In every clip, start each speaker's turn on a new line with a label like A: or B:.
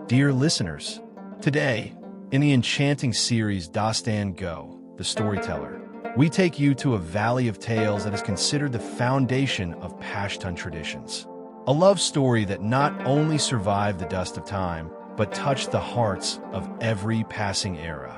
A: Dear listeners, today, in the enchanting series Dastan Go, The Storyteller, we take you to a valley of tales that is considered the foundation of Pashtun traditions. A love story that not only survived the dust of time, but touched the hearts of every passing era.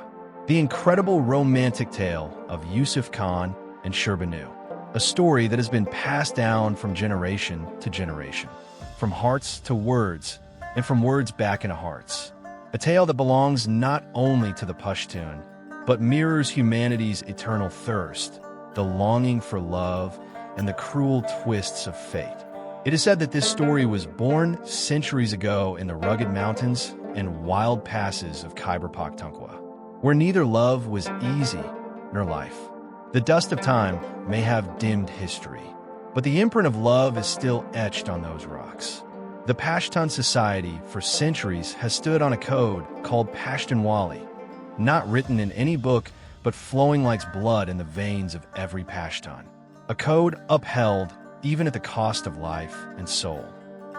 A: The incredible romantic tale of Yusuf Khan and Sher Bano, a story that has been passed down from generation to generation, from hearts to words, and from words back into hearts. A tale that belongs not only to the Pashtun, but mirrors humanity's eternal thirst, the longing for love, and the cruel twists of fate. It is said that this story was born centuries ago in the rugged mountains and wild passes of Khyber Pakhtunkhwa, where neither love was easy nor life. The dust of time may have dimmed history, but the imprint of love is still etched on those rocks. The Pashtun society for centuries has stood on a code called Pashtunwali, not written in any book, but flowing like blood in the veins of every Pashtun. A code upheld even at the cost of life and soul.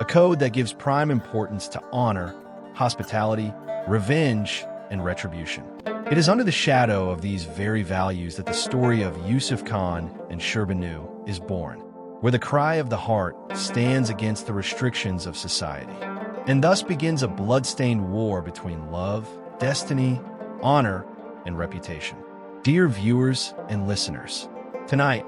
A: A code that gives prime importance to honor, hospitality, revenge, and retribution. It is under the shadow of these very values that the story of Yusuf Khan and Sher Bano is born, where the cry of the heart stands against the restrictions of society, and thus begins a blood-stained war between love, destiny, honor, and reputation. Dear viewers and listeners, tonight,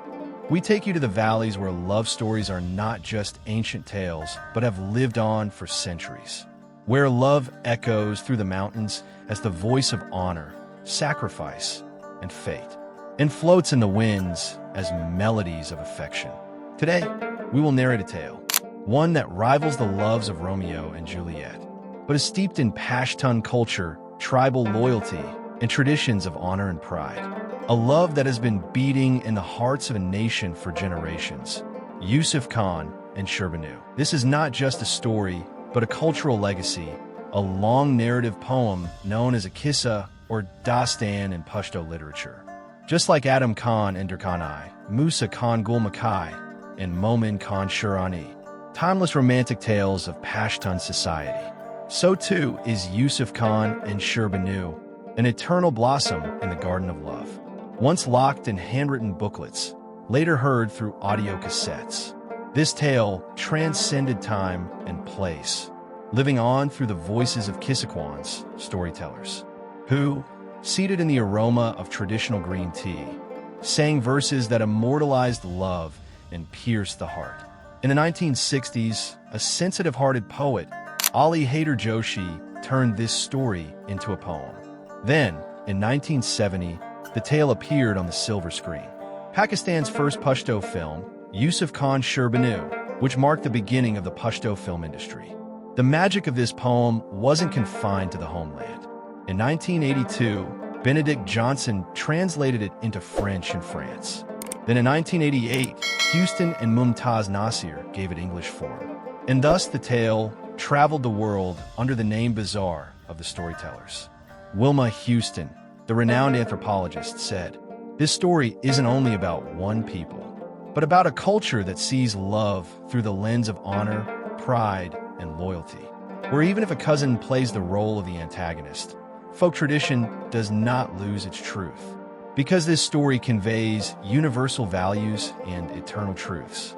A: we take you to the valleys where love stories are not just ancient tales, but have lived on for centuries, where love echoes through the mountains as the voice of honor, sacrifice, and fate, and floats in the winds as melodies of affection. Today, we will narrate a tale, one that rivals the loves of Romeo and Juliet, but is steeped in Pashtun culture, tribal loyalty, and traditions of honor and pride. A love that has been beating in the hearts of a nation for generations. Yusuf Khan and Sher Bano. This is not just a story, but a cultural legacy, a long narrative poem known as a qissa or dastan in Pashto literature. Just like Adam Khan and Durkhanai, Musa Khan Gul Makai, and Momin Khan Shirani, timeless romantic tales of Pashtun society. So too is Yusuf Khan and Sher Bano, an eternal blossom in the garden of love. Once locked in handwritten booklets, later heard through audio cassettes. This tale transcended time and place, living on through the voices of qissa-khwans, storytellers, who, seated in the aroma of traditional green tea, sang verses that immortalized love and pierced the heart. In the 1960s, a sensitive-hearted poet, Ali Haider Joshi, turned this story into a poem. Then, in 1970, the tale appeared on the silver screen. Pakistan's first Pashto film, Yusuf Khan Sher Bano, which marked the beginning of the Pashto film industry. The magic of this poem wasn't confined to the homeland. In 1982, Benedict Johnson translated it into French in France. Then in 1988, Houston and Mumtaz Nasir gave it English form. And thus the tale traveled the world under the name Bazaar of the Storytellers. Wilma Houston, the renowned anthropologist, said, "This story isn't only about one people, but about a culture that sees love through the lens of honor, pride, and loyalty. Where even if a cousin plays the role of the antagonist, folk tradition does not lose its truth, because this story conveys universal values and eternal truths."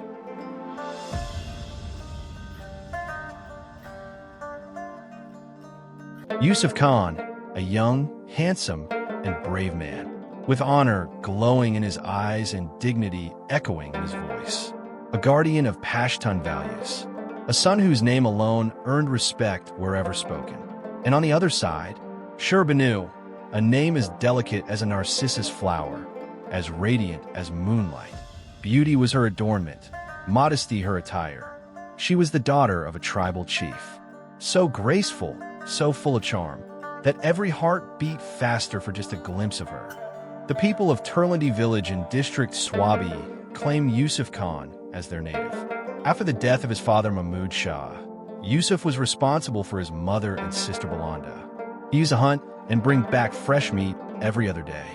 A: Yusuf Khan, a young, handsome, and brave man, with honor glowing in his eyes and dignity echoing in his voice. A guardian of Pashtun values, a son whose name alone earned respect wherever spoken. And on the other side, Sher Bano, a name as delicate as a narcissus flower, as radiant as moonlight. Beauty was her adornment, modesty her attire. She was the daughter of a tribal chief, so graceful, so full of charm, that every heart beat faster for just a glimpse of her. The people of Turlandi village in District Swabi claim Yusuf Khan as their native. After the death of his father Mahmud Shah, Yusuf was responsible for his mother and sister Balanda. He used to hunt and bring back fresh meat every other day.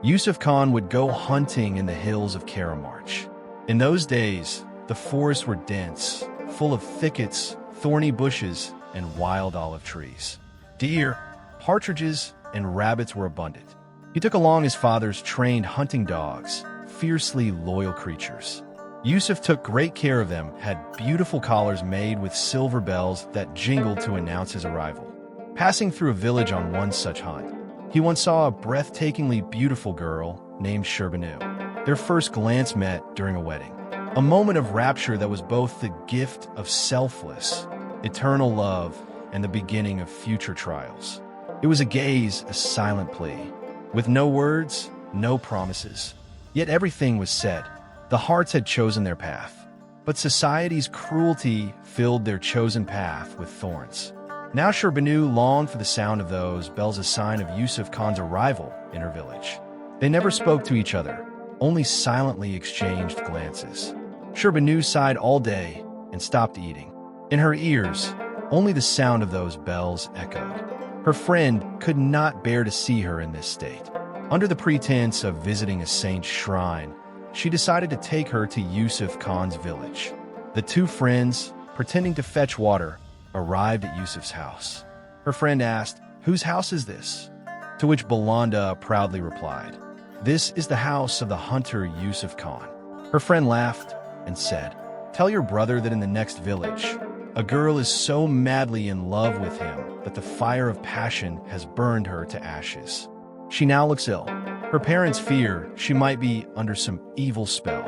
A: Yusuf Khan would go hunting in the hills of Karamarch. In those days, the forests were dense, full of thickets, thorny bushes, and wild olive trees. Deer, partridges, and rabbits were abundant. He took along his father's trained hunting dogs, fiercely loyal creatures. Yusuf took great care of them, had beautiful collars made with silver bells that jingled to announce his arrival. Passing through a village on one such hunt, he once saw a breathtakingly beautiful girl named Sher Bano. Their first glance met during a wedding, a moment of rapture that was both the gift of selfless, eternal love and the beginning of future trials. It was a gaze, a silent plea, with no words, no promises. Yet everything was said. The hearts had chosen their path, but society's cruelty filled their chosen path with thorns. Now Sher Bano longed for the sound of those bells, a sign of Yusuf Khan's arrival in her village. They never spoke to each other, only silently exchanged glances. Sher Bano sighed all day and stopped eating. In her ears, only the sound of those bells echoed. Her friend could not bear to see her in this state. Under the pretense of visiting a saint's shrine, she decided to take her to Yusuf Khan's village. The two friends, pretending to fetch water, arrived at Yusuf's house. Her friend asked, "Whose house is this?" To which Balanda proudly replied, "This is the house of the hunter Yusuf Khan." Her friend laughed and said, "Tell your brother that in the next village, a girl is so madly in love with him that the fire of passion has burned her to ashes. She now looks ill. Her parents fear she might be under some evil spell."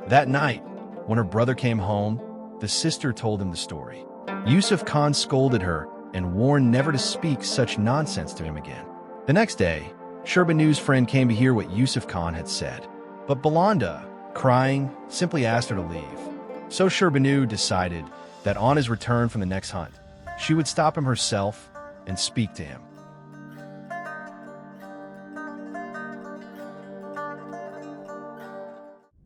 A: That night, when her brother came home, the sister told him the story. Yusuf Khan scolded her and warned never to speak such nonsense to him again. The next day, Sher Bano's friend came to hear what Yusuf Khan had said, but Balanda, crying, simply asked her to leave. So Sher Bano decided that on his return from the next hunt, she would stop him herself and speak to him.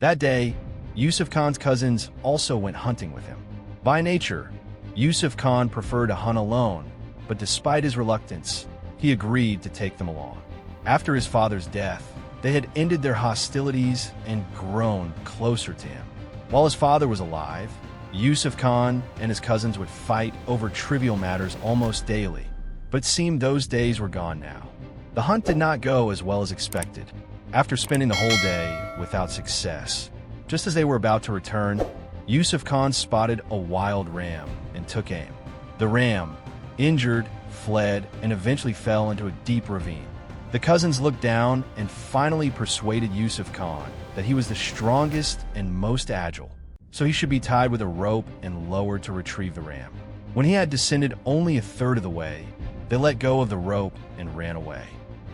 A: That day, Yusuf Khan's cousins also went hunting with him. By nature, Yusuf Khan preferred to hunt alone, but despite his reluctance, he agreed to take them along. After his father's death, they had ended their hostilities and grown closer to him. While his father was alive, Yusuf Khan and his cousins would fight over trivial matters almost daily, but it seemed those days were gone now. The hunt did not go as well as expected. After spending the whole day without success, just as they were about to return, Yusuf Khan spotted a wild ram and took aim. The ram, injured, fled, and eventually fell into a deep ravine. The cousins looked down and finally persuaded Yusuf Khan that he was the strongest and most agile, so he should be tied with a rope and lowered to retrieve the ram. When he had descended only a third of the way, they let go of the rope and ran away.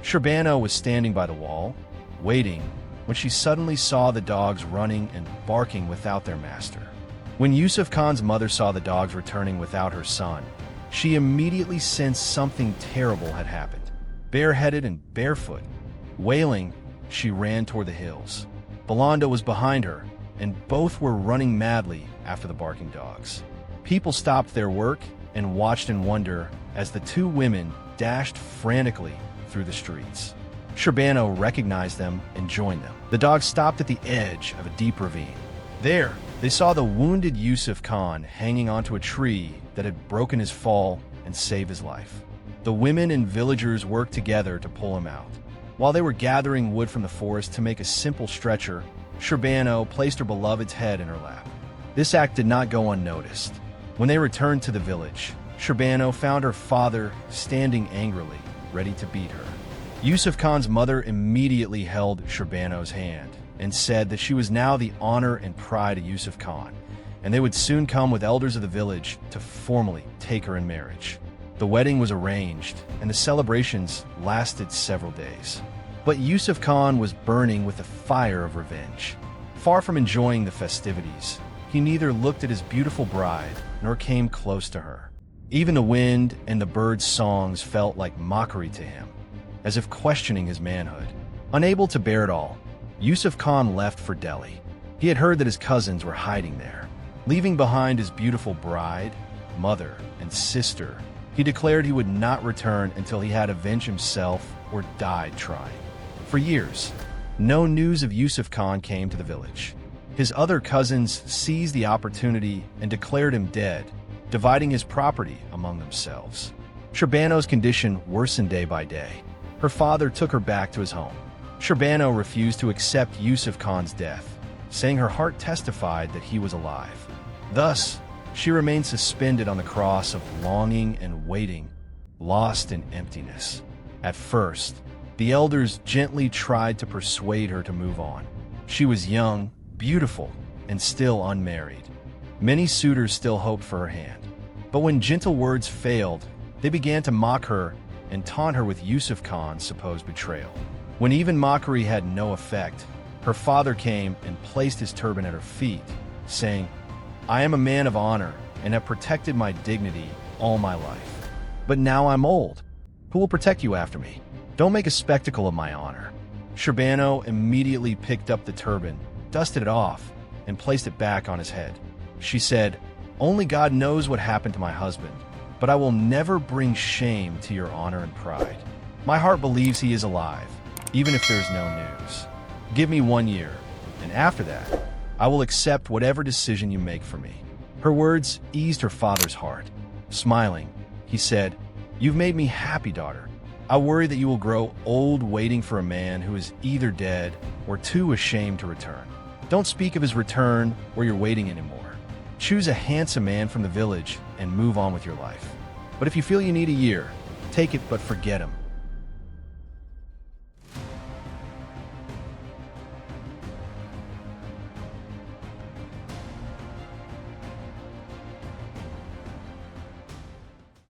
A: Sher Bano was standing by the wall, waiting, when she suddenly saw the dogs running and barking without their master. When Yusuf Khan's mother saw the dogs returning without her son, she immediately sensed something terrible had happened. Bareheaded and barefoot, wailing, she ran toward the hills. Balanda was behind her, and both were running madly after the barking dogs. People stopped their work and watched in wonder as the two women dashed frantically through the streets. Sher Bano recognized them and joined them. The dogs stopped at the edge of a deep ravine. There, they saw the wounded Yusuf Khan hanging onto a tree that had broken his fall and saved his life. The women and villagers worked together to pull him out. While they were gathering wood from the forest to make a simple stretcher, Sher Bano placed her beloved's head in her lap. This act did not go unnoticed. When they returned to the village, Sher Bano found her father standing angrily, ready to beat her. Yusuf Khan's mother immediately held Sher Bano's hand and said that she was now the honor and pride of Yusuf Khan, and they would soon come with elders of the village to formally take her in marriage. The wedding was arranged, and the celebrations lasted several days. But Yusuf Khan was burning with the fire of revenge. Far from enjoying the festivities, he neither looked at his beautiful bride nor came close to her. Even the wind and the birds' songs felt like mockery to him, as if questioning his manhood. Unable to bear it all, Yusuf Khan left for Delhi. He had heard that his cousins were hiding there. Leaving behind his beautiful bride, mother, and sister, he declared he would not return until he had avenged himself or died trying. For years, no news of Yusuf Khan came to the village. His other cousins seized the opportunity and declared him dead, dividing his property among themselves. Sher Bano's condition worsened day by day. Her father took her back to his home. Sher Bano refused to accept Yusuf Khan's death, saying her heart testified that he was alive. Thus, she remained suspended on the cross of longing and waiting, lost in emptiness. At first, the elders gently tried to persuade her to move on. She was young, beautiful, and still unmarried. Many suitors still hoped for her hand. But when gentle words failed, they began to mock her and taunt her with Yusuf Khan's supposed betrayal. When even mockery had no effect, her father came and placed his turban at her feet, saying, "I am a man of honor and have protected my dignity all my life. But now I'm old. Who will protect you after me? Don't make a spectacle of my honor." Sher Bano immediately picked up the turban, dusted it off, and placed it back on his head. She said, "Only God knows what happened to my husband, but I will never bring shame to your honor and pride. My heart believes he is alive, even if there's no news. Give me 1 year, and after that, I will accept whatever decision you make for me." Her words eased her father's heart. Smiling, he said, "You've made me happy, daughter. I worry that you will grow old waiting for a man who is either dead or too ashamed to return. Don't speak of his return or your waiting anymore. Choose a handsome man from the village and move on with your life. But if you feel you need a year, take it but forget him.